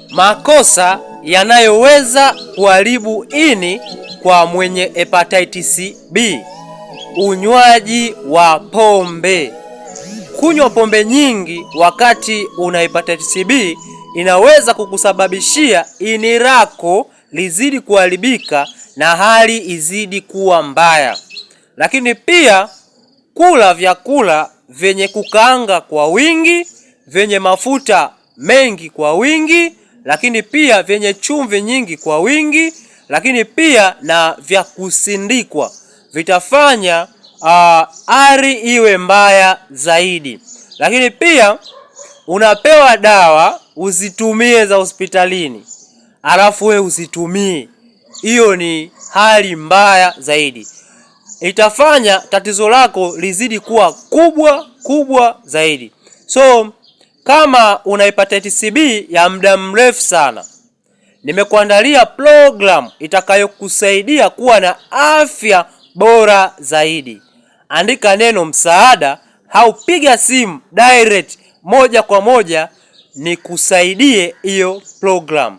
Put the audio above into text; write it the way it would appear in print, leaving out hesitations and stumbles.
Makosa yanayoweza kuharibu ini kwa mwenye hepatitis B: unywaji wa pombe. Kunywa pombe nyingi wakati una hepatitis B inaweza kukusababishia ini lako lizidi kuharibika na hali izidi kuwa mbaya. Lakini pia kula vyakula vyenye kukaanga kwa wingi, vyenye mafuta mengi kwa wingi, lakini pia vyenye chumvi nyingi kwa wingi, lakini pia na vya kusindikwa vitafanya hali iwe mbaya zaidi. Lakini pia unapewa dawa uzitumie za hospitalini, alafu we usitumie, hiyo ni hali mbaya zaidi. Itafanya tatizo lako lizidi kuwa kubwa zaidi. So kama una hepatitis B ya muda mrefu sana, nimekuandalia program itakayokusaidia kuwa na afya bora zaidi. Andika neno msaada au piga simu direct moja kwa moja nikusaidie hiyo program.